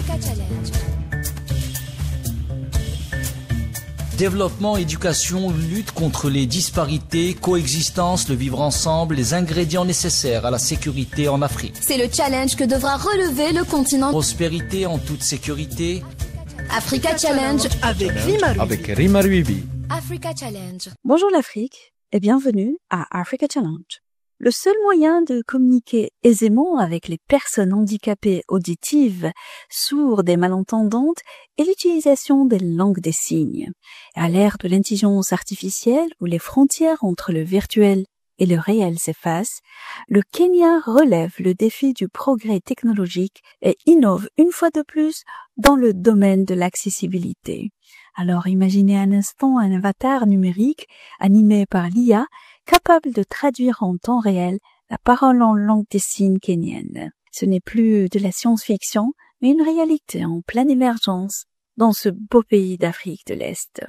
Africa Challenge. Développement, éducation, lutte contre les disparités, coexistence, le vivre ensemble, les ingrédients nécessaires à la sécurité en Afrique. C'est le challenge que devra relever le continent. Prospérité en toute sécurité. Africa Challenge avec Rima Ruibi. Africa Challenge. Bonjour l'Afrique et bienvenue à Africa Challenge. Le seul moyen de communiquer aisément avec les personnes handicapées auditives, sourdes et malentendantes est l'utilisation des langues des signes. À l'ère de l'intelligence artificielle où les frontières entre le virtuel et le réel s'effacent, le Kenya relève le défi du progrès technologique et innove une fois de plus dans le domaine de l'accessibilité. Alors imaginez un instant un avatar numérique animé par l'IA capable de traduire en temps réel la parole en langue des signes kenyenne. Ce n'est plus de la science-fiction, mais une réalité en pleine émergence dans ce beau pays d'Afrique de l'Est.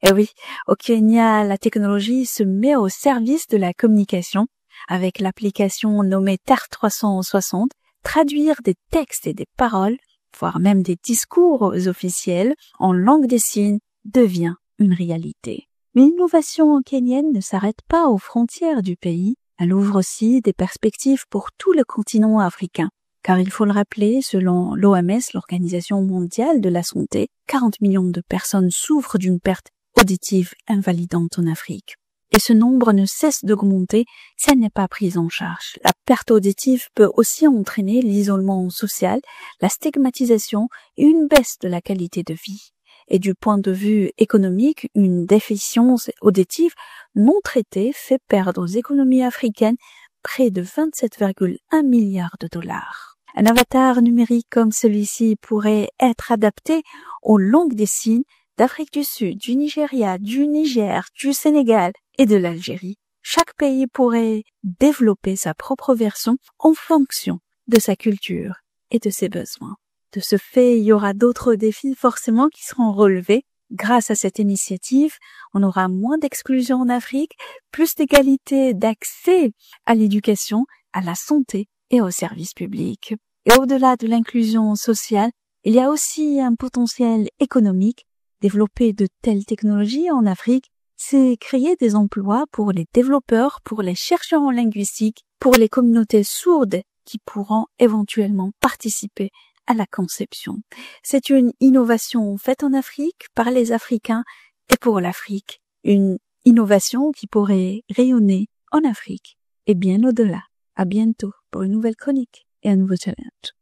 Et oui, au Kenya, la technologie se met au service de la communication avec l'application nommée TAR 360, traduire des textes et des paroles, voire même des discours officiels en langue des signes devient une réalité. Mais l'innovation kenyenne ne s'arrête pas aux frontières du pays, elle ouvre aussi des perspectives pour tout le continent africain. Car il faut le rappeler, selon l'OMS, l'Organisation mondiale de la santé, 40 millions de personnes souffrent d'une perte auditive invalidante en Afrique. Et ce nombre ne cesse d'augmenter si elle n'est pas prise en charge. La perte auditive peut aussi entraîner l'isolement social, la stigmatisation et une baisse de la qualité de vie. Et du point de vue économique, une déficience auditive non traitée fait perdre aux économies africaines près de 27,1 milliards de dollars. Un avatar numérique comme celui-ci pourrait être adapté aux langues des signes d'Afrique du Sud, du Nigeria, du Niger, du Sénégal et de l'Algérie. Chaque pays pourrait développer sa propre version en fonction de sa culture et de ses besoins. De ce fait, il y aura d'autres défis forcément qui seront relevés. Grâce à cette initiative, on aura moins d'exclusion en Afrique, plus d'égalité d'accès à l'éducation, à la santé et aux services publics. Et au-delà de l'inclusion sociale, il y a aussi un potentiel économique. Développer de telles technologies en Afrique, c'est créer des emplois pour les développeurs, pour les chercheurs en linguistique, pour les communautés sourdes qui pourront éventuellement participer à la conception. C'est une innovation faite en Afrique par les Africains et pour l'Afrique. Une innovation qui pourrait rayonner en Afrique et bien au-delà. À bientôt pour une nouvelle chronique et un nouveau challenge.